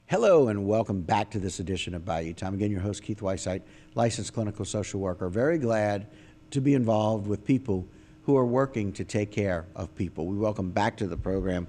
Hello and welcome back to this edition of Bayou Time. Again, your host, Keith Weissite, licensed clinical social worker. Very glad to be involved with people who are working to take care of people. We welcome back to the program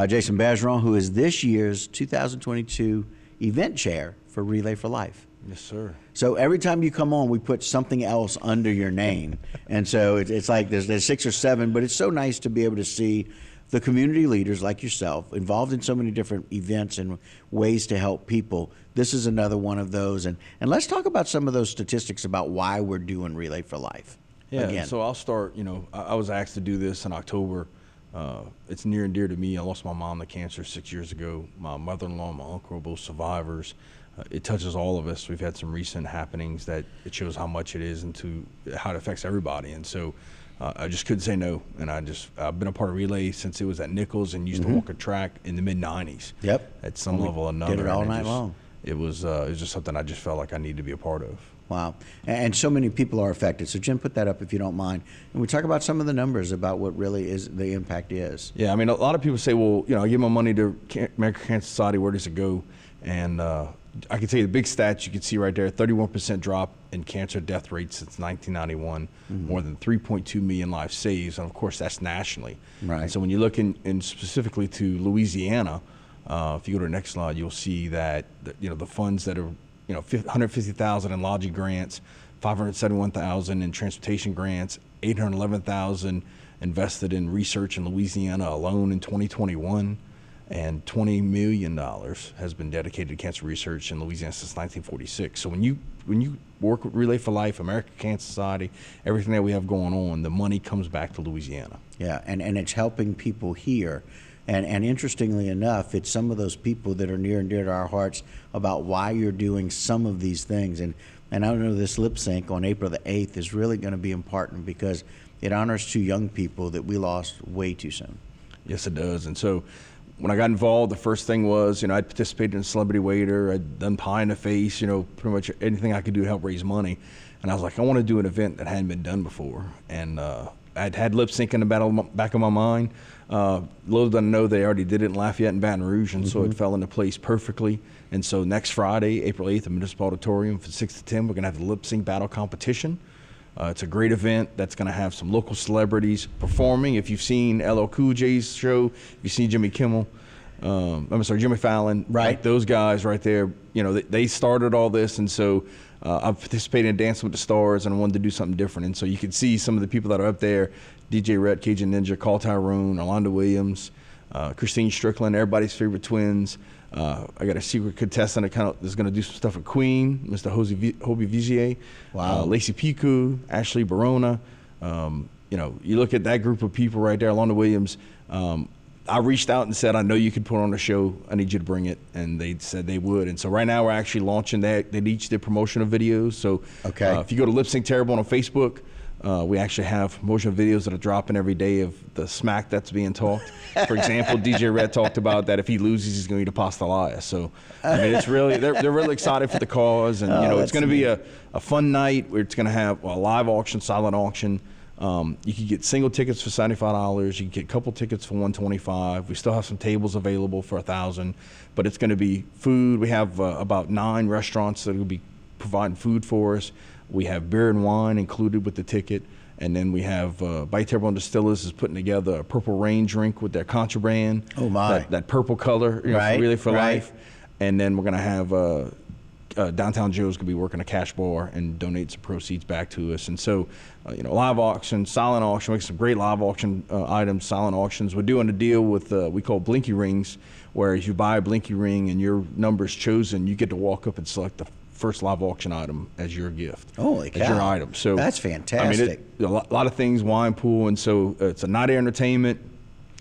Jason Bergeron, who is this year's 2022 event chair for Relay for Life. Yes, sir. So every time you come on, we put something else under your name. And so it's like there's 6 or 7, but it's so nice to be able to see the community leaders like yourself involved in so many different events and ways to help people. This is another one of those. And let's talk about some of those statistics about why we're doing Relay for Life. Yeah, Again. So I'll start, I was asked to do this in October. It's near and dear to me. I lost my mom to cancer 6 years ago. My mother-in-law and my uncle are both survivors. It touches all of us. We've had some recent happenings that it shows how much it is and how it affects everybody. And so I just couldn't say no. And I've been a part of Relay since it was at Nichols and used to walk a track in the mid-90s. Yep. At some level or another. Did it all night long. It was just something I just felt like I needed to be a part of. Wow. And so many people are affected. So Jim, put that up if you don't mind. And we talk about some of the numbers about what really is the impact is. Yeah, I mean, a lot of people say, well, I give my money to American Cancer Society, where does it go? And I can tell you the big stats you can see right there, 31% drop in cancer death rates since 1991, more than 3.2 million lives saved. And of course, that's nationally. Right. And so when you look in specifically to Louisiana, if you go to the next slide, you'll see that, the funds that are, 150,000 in lodging grants, 571,000 in transportation grants, 811,000 invested in research in Louisiana alone in 2021. And $20 million has been dedicated to cancer research in Louisiana since 1946. So when you work with Relay for Life, American Cancer Society, everything that we have going on, the money comes back to Louisiana. Yeah, and it's helping people here. And interestingly enough, it's some of those people that are near and dear to our hearts about why you're doing some of these things. And I know this lip sync on April the 8th is really going to be important because it honors 2 young people that we lost way too soon. Yes, it does. And so when I got involved, the first thing was, I'd participated in Celebrity Waiter, I'd done Pie in the Face, pretty much anything I could do to help raise money. And I was like, I want to do an event that hadn't been done before. And I'd had lip sync in the back of my mind. Little did I know they already did it in Lafayette and Baton Rouge, and so it fell into place perfectly. And so next Friday, April 8th, at Municipal Auditorium from 6 to 10, we're going to have the lip sync battle competition. It's a great event that's going to have some local celebrities performing. If you've seen LL Cool J's show, if you've seen Jimmy Kimmel, Jimmy Fallon, right? Like those guys right there, they started all this, and so I've participated in Dancing with the Stars, and I wanted to do something different. And so you can see some of the people that are up there: DJ Rhett, Cajun Ninja, Carl Tyrone, Orlando Williams, Christine Strickland, everybody's favorite twins. I got a secret contestant that's going to do some stuff with Queen, Mr. Hobie Vigier. Wow. Lacey Piku, Ashley Barona. You look at that group of people right there, Orlando Williams. I reached out and said, I know you could put on a show. I need you to bring it. And they said they would. And so right now we're actually launching that. They each did promotional videos. So if you go to Lip Sync Terrible on Facebook, we actually have promotional videos that are dropping every day of the smack that's being talked. For example, DJ Red talked about that if he loses, he's going to eat a pastelaya. So, I mean, it's really, they're really excited for the cause. And, it's going to be a fun night where it's going to have a live auction, silent auction. You can get single tickets for $75. You can get a couple tickets for $125. We still have some tables available for $1,000, but it's going to be food. We have about 9 restaurants that will be providing food for us. We have beer and wine included with the ticket. And then we have Bayou Terrebonne Distillers is putting together a Purple Rain drink with their contraband. Oh, my. That purple color, right, really for right. life. And then we're going to have Downtown Joe's going to be working a cash bar and donate some proceeds back to us. And so, live auction, silent auction, we have some great live auction items, silent auctions. We're doing a deal with, we call Blinky Rings, where if you buy a Blinky Ring and your number's chosen, you get to walk up and select the first live auction item as your gift. Holy cow. As your item. So that's fantastic. I mean, a lot of things, wine pool, and so it's a night of entertainment.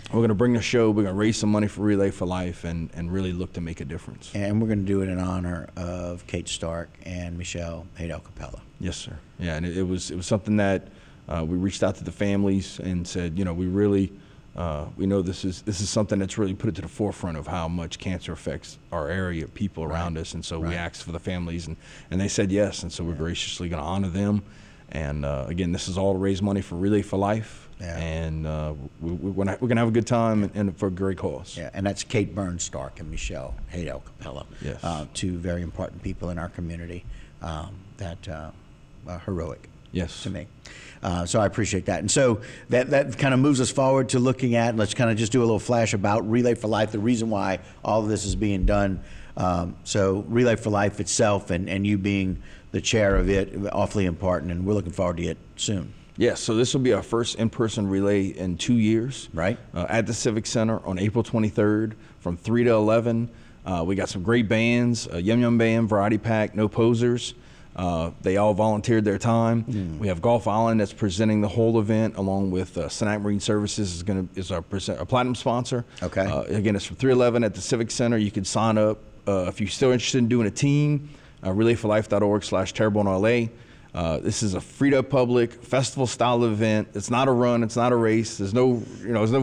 We're going to bring the show. We're going to raise some money for Relay for Life and really look to make a difference. And we're going to do it in honor of Kate Stark and Michelle Hadel Capella. Yes, sir. Yeah, and it was something that we reached out to the families and said, we really we know this is something that's really put it to the forefront of how much cancer affects our area, people around us, and so we asked for the families, and they said yes, and so we're graciously going to honor them. And again, this is all to raise money for Relay for Life. Yeah. And we're gonna have a good time and for a great cause. Yeah, and that's Kate Burns-Stark and Michelle Hadel Capella. Yes. Two very important people in our community that are heroic. Yes. To me. So I appreciate that. And so that kind of moves us forward to looking at, let's kind of just do a little flash about Relay for Life, the reason why all of this is being done. So Relay for Life itself and you being the chair of it, awfully important, and we're looking forward to it soon. Yes, so this will be our first in-person relay in 2 years. Right. At the Civic Center on April 23rd from 3 to 11. We got some great bands, Yum Yum Band, Variety Pack, No Posers. They all volunteered their time. We have Golf Island that's presenting the whole event, along with Snack Marine Services is our platinum sponsor. Okay. Again, it's from 3:11 at the Civic Center. You can sign up if you're still interested in doing a team. RelayForLife.org/TerrebonneLA. This is a free-to-public festival-style event. It's not a run. It's not a race. There's no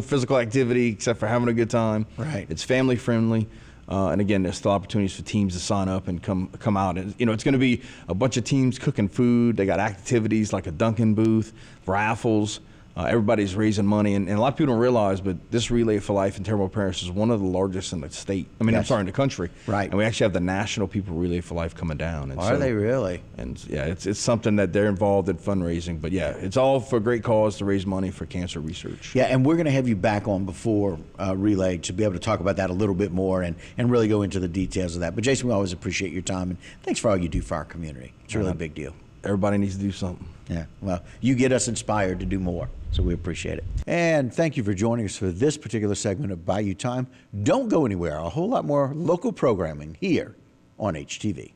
physical activity except for having a good time. Right. It's family-friendly. And again, there's still opportunities for teams to sign up and come out. And it's going to be a bunch of teams cooking food. They got activities like a Dunkin' booth, raffles. Everybody's raising money, and a lot of people don't realize, but this Relay for Life in Terrebonne Parish is one of the largest in the state. I'm Yes. sorry, in the country. Right. And we actually have the National People Relay for Life coming down. And Are they really? And yeah, it's something that they're involved in fundraising. But yeah, it's all for a great cause to raise money for cancer research. Yeah, and we're going to have you back on before Relay to be able to talk about that a little bit more and really go into the details of that. But Jason, we always appreciate your time, and thanks for all you do for our community. It's a really big deal. Everybody needs to do something. Yeah, well, you get us inspired to do more, so we appreciate it. And thank you for joining us for this particular segment of Bayou Time. Don't go anywhere. A whole lot more local programming here on HTV.